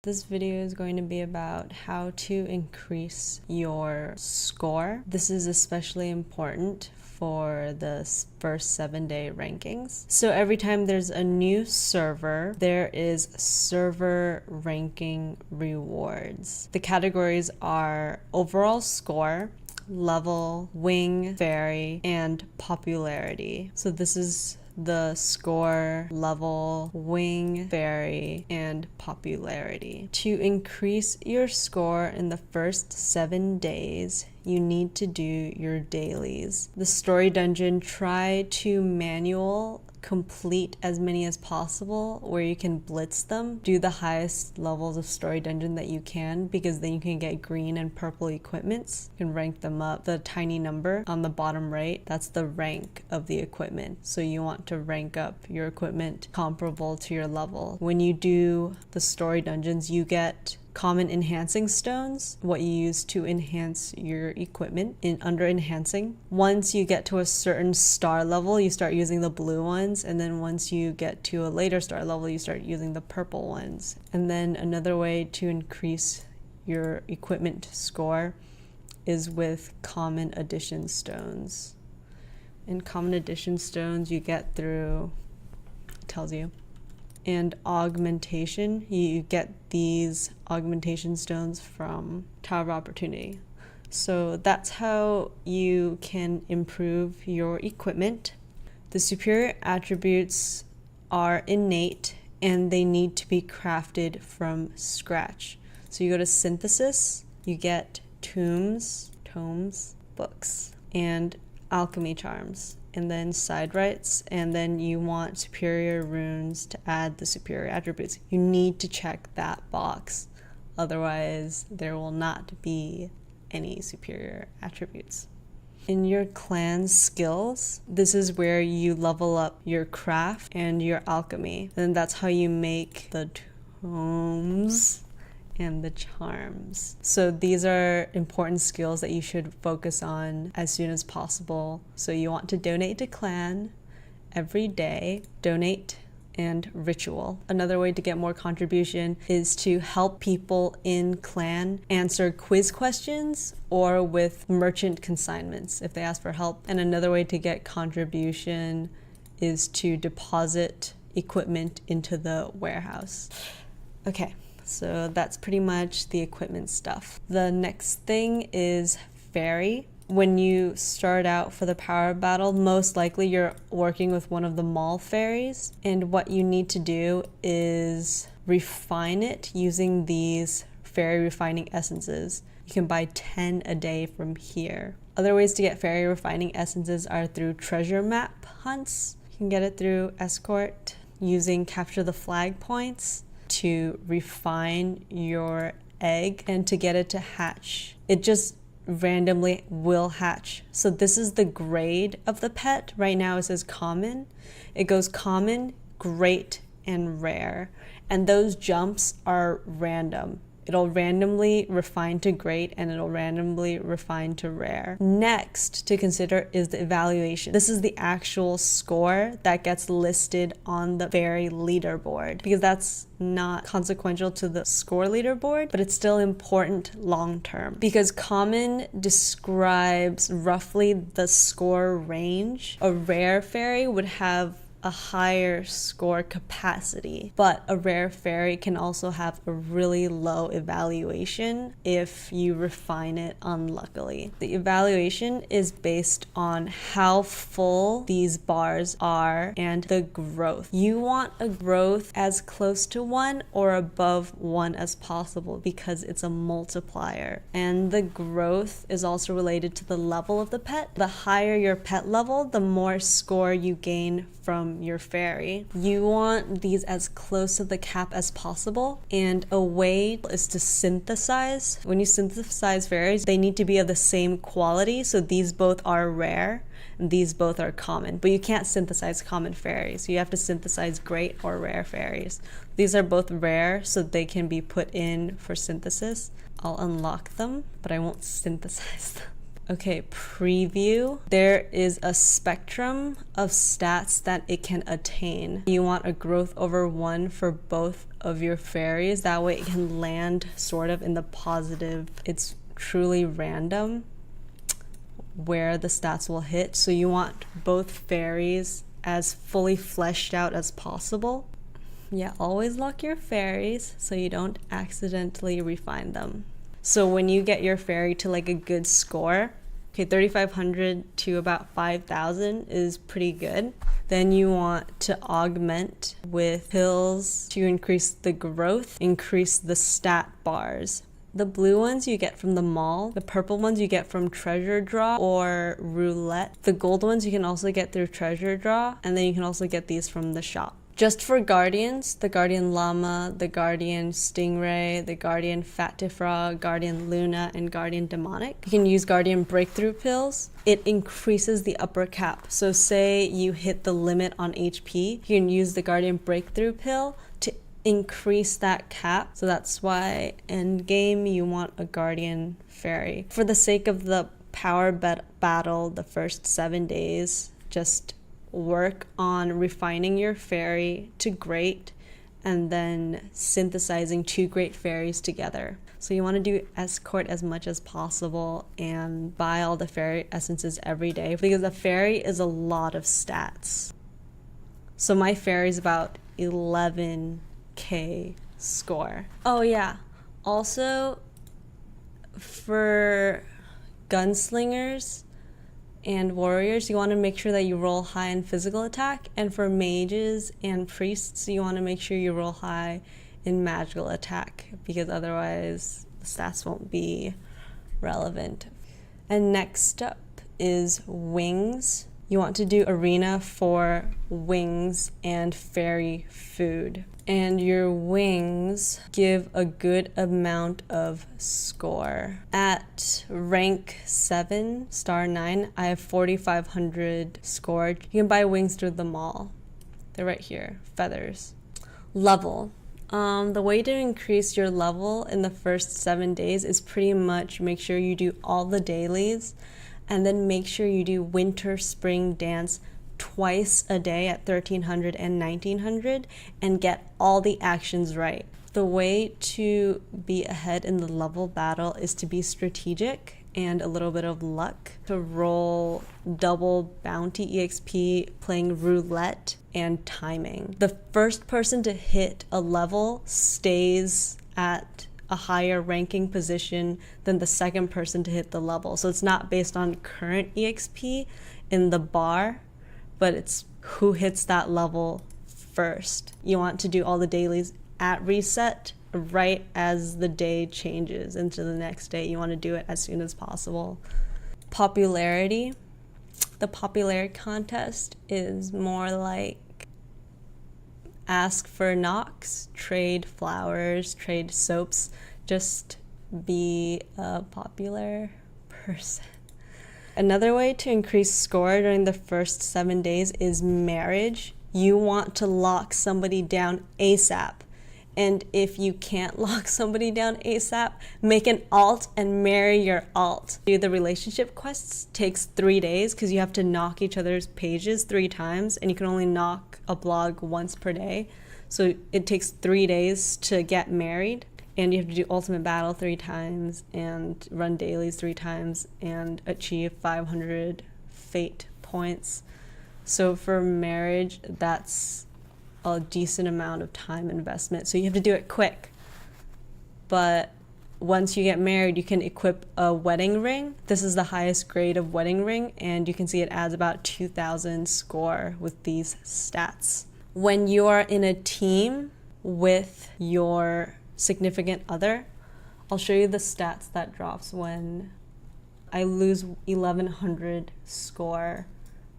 This video is going to be about how to increase your score. This is especially important for the first 7-day rankings. So every time there's a new server, there is server ranking rewards. The categories are overall score, level, wing, fairy, and popularity. So this is the score, level, wing, fairy, and popularity. To increase your score in the first 7 days, you need to do your dailies. The story dungeon, try to manual complete as many as possible where you can blitz them. Do the highest levels of story dungeon that you can, because then you can get green and purple equipments. You can rank them up. The tiny number on the bottom right, that's the rank of the equipment. So you want to rank up your equipment comparable to your level. When you do the story dungeons, you get common enhancing stones, what you use to enhance your equipment under enhancing. Once you get to a certain star level, you start using the blue ones, and then once you get to a later star level, you start using the purple ones. And then another way to increase your equipment score is with common addition stones. And common addition stones you get through, it tells you. And augmentation, you get these augmentation stones from Tower of Opportunity. So that's how you can improve your equipment. The superior attributes are innate and they need to be crafted from scratch. So you go to synthesis, you get tomes, books, and alchemy charms, and then side rights, and then you want superior runes to add the superior attributes. You need to check that box, otherwise there will not be any superior attributes. In your clan skills, this is where you level up your craft and your alchemy, and that's how you make the tomes and the charms. So these are important skills that you should focus on as soon as possible. So you want to donate to clan every day, donate, and ritual. Another way to get more contribution is to help people in clan answer quiz questions or with merchant consignments if they ask for help. And another way to get contribution is to deposit equipment into the warehouse. Okay. So that's pretty much the equipment stuff. The next thing is fairy. When you start out for the power battle, most likely you're working with one of the mall fairies. And what you need to do is refine it using these fairy refining essences. You can buy 10 a day from here. Other ways to get fairy refining essences are through treasure map hunts. You can get it through escort using capture the flag points to refine your egg and to get it to hatch. It just randomly will hatch. So this is the grade of the pet. Right now it says common. It goes common, great, and rare. And those jumps are random. It'll randomly refine to great and it'll randomly refine to rare. Next to consider is the evaluation. This is the actual score that gets listed on the fairy leaderboard, because that's not consequential to the score leaderboard, but it's still important long term, because common describes roughly the score range. A rare fairy would have a higher score capacity, but a rare fairy can also have a really low evaluation if you refine it unluckily. The evaluation is based on how full these bars are and the growth. You want a growth as close to 1 or above 1 as possible, because it's a multiplier. And the growth is also related to the level of the pet. The higher your pet level, the more score you gain from your fairy. You want these as close to the cap as possible, and a way is to synthesize. When you synthesize fairies, they need to be of the same quality, so these both are rare and these both are common, but you can't synthesize common fairies. You have to synthesize great or rare fairies. These are both rare, so they can be put in for synthesis. I'll unlock them, but I won't synthesize them. Okay, preview. There is a spectrum of stats that it can attain. You want a growth over 1 for both of your fairies. That way it can land sort of in the positive. It's truly random where the stats will hit. So you want both fairies as fully fleshed out as possible. Yeah, always lock your fairies so you don't accidentally refine them. So when you get your fairy to like a good score, okay, 3,500 to about 5,000 is pretty good. Then you want to augment with pills to increase the growth, increase the stat bars. The blue ones you get from the mall, the purple ones you get from treasure draw or roulette. The gold ones you can also get through treasure draw, and then you can also get these from the shop. Just for guardians, the guardian llama, the guardian stingray, the guardian fatifrog, guardian luna, and guardian demonic. You can use guardian breakthrough pills. It increases the upper cap. So say you hit the limit on HP, you can use the guardian breakthrough pill to increase that cap. So that's why end game you want a guardian fairy. For the sake of the power battle the first 7 days, just work on refining your fairy to great and then synthesizing 2 great fairies together. So you want to do escort as much as possible and buy all the fairy essences every day, because a fairy is a lot of stats. So my fairy is about 11k score. Oh yeah, also for gunslingers and warriors, you want to make sure that you roll high in physical attack, and for mages and priests, you want to make sure you roll high in magical attack, because otherwise the stats won't be relevant. And next up is wings. You want to do arena for wings and fairy food. And your wings give a good amount of score. At rank 7, star 9, I have 4,500 scored. You can buy wings through the mall. They're right here, feathers. Level. The way to increase your level in the first 7 days is pretty much make sure you do all the dailies, and then make sure you do winter spring dance twice a day at 1,300 and 1,900 and get all the actions right. The way to be ahead in the level battle is to be strategic and a little bit of luck, to roll double bounty EXP, playing roulette, and timing. The first person to hit a level stays at a higher ranking position than the second person to hit the level. So it's not based on current EXP in the bar, but it's who hits that level first. You want to do all the dailies at reset right as the day changes into the next day. You want to do it as soon as possible. Popularity. The popularity contest is more like ask for knocks, trade flowers, trade soaps. Just be a popular person. Another way to increase score during the first 7 days is marriage. You want to lock somebody down ASAP. And if you can't lock somebody down ASAP, make an alt and marry your alt. Do the relationship quests takes 3 days because you have to knock each other's pages 3 times, and you can only knock a blog once per day. So it takes 3 days to get married, and you have to do ultimate battle 3 times and run dailies 3 times and achieve 500 fate points. So for marriage, that's a decent amount of time investment. So you have to do it quick. But once you get married, you can equip a wedding ring. This is the highest grade of wedding ring, and you can see it adds about 2,000 score with these stats. When you are in a team with your significant other, I'll show you the stats that drops when I lose 1,100 score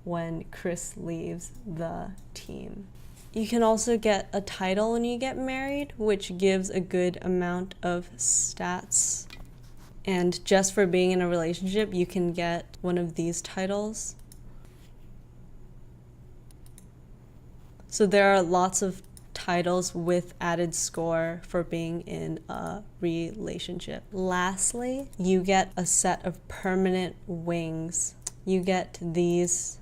when Chris leaves the team. You can also get a title when you get married, which gives a good amount of stats. And just for being in a relationship, you can get one of these titles. So there are lots of titles with added score for being in a relationship. Lastly, you get a set of permanent wings. You get these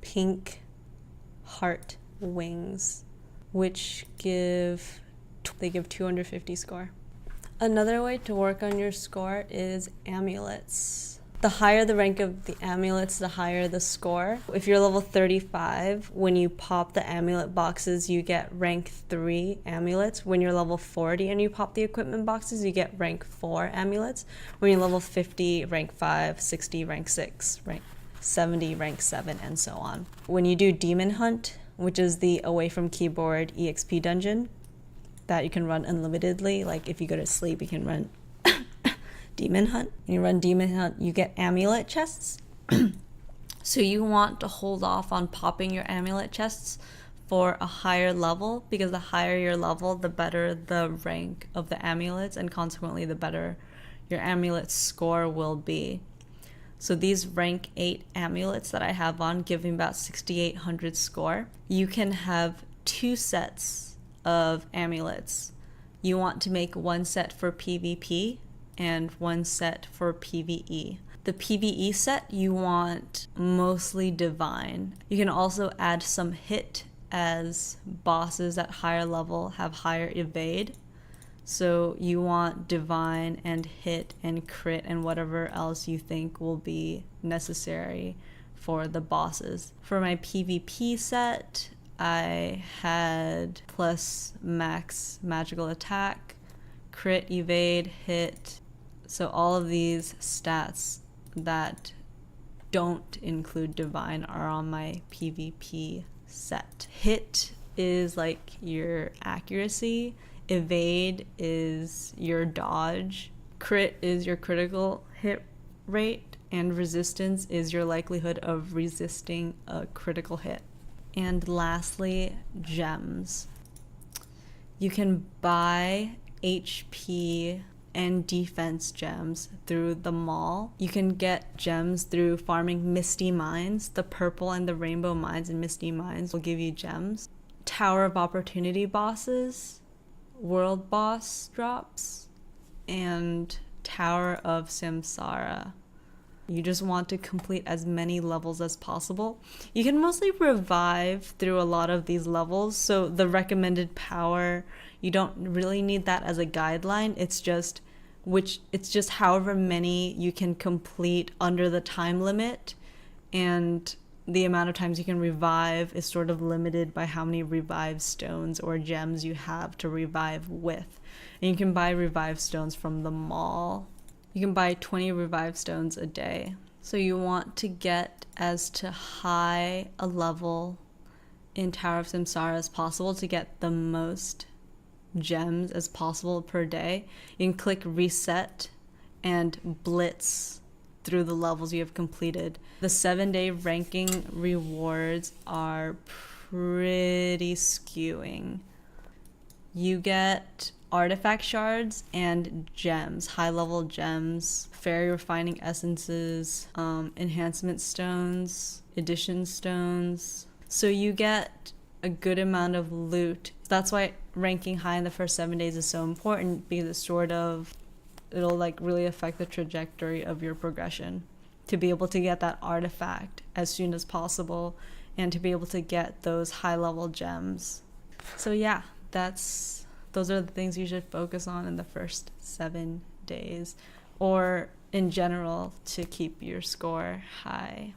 pink heart wings, which give 250 score. Another way to work on your score is amulets. The higher the rank of the amulets, the higher the score. If you're level 35, when you pop the amulet boxes, you get rank 3 amulets. When you're level 40 and you pop the equipment boxes, you get rank 4 amulets. When you're level 50, rank 5, 60, rank 6, rank 70, rank 7, and so on. When you do Demon Hunt, which is the away from keyboard EXP dungeon that you can run unlimitedly, like if you go to sleep, you can run Demon Hunt. When you run Demon Hunt, you get amulet chests. So you want to hold off on popping your amulet chests for a higher level, because the higher your level, the better the rank of the amulets, and consequently the better your amulet score will be. So these rank 8 amulets that I have on give me about 6,800 score. You can have 2 sets of amulets. You want to make 1 set for PvP and 1 set for PvE. The PvE set you want mostly divine. You can also add some hit, as bosses at higher level have higher evade. So you want divine and hit and crit and whatever else you think will be necessary for the bosses. For my PvP set, I had plus max magical attack, crit, evade, hit. So all of these stats that don't include divine are on my PvP set. Hit is like your accuracy, evade is your dodge, crit is your critical hit rate, and resistance is your likelihood of resisting a critical hit. And lastly, gems. You can buy HP and defense gems through the mall. You can get gems through farming Misty Mines. The purple and the rainbow mines and Misty Mines will give you gems. Tower of Opportunity bosses, world boss drops, and Tower of Samsara. You just want to complete as many levels as possible. You can mostly revive through a lot of these levels, so the recommended power, you don't really need that as a guideline. It's just however many you can complete under the time limit, and the amount of times you can revive is sort of limited by how many revive stones or gems you have to revive with. And you can buy revive stones from the mall. You can buy 20 revive stones a day. So you want to get as to high a level in Tower of Samsara as possible to get the most gems as possible per day. You can click reset and blitz through the levels you have completed. The 7-day ranking rewards are pretty skewing. You get artifact shards and gems, high-level gems, fairy refining essences, enhancement stones, addition stones. So you get a good amount of loot. That's why ranking high in the first 7 days is so important, because it'll like really affect the trajectory of your progression. To be able to get that artifact as soon as possible and to be able to get those high-level gems. So yeah, those are the things you should focus on in the first 7 days, or in general, to keep your score high.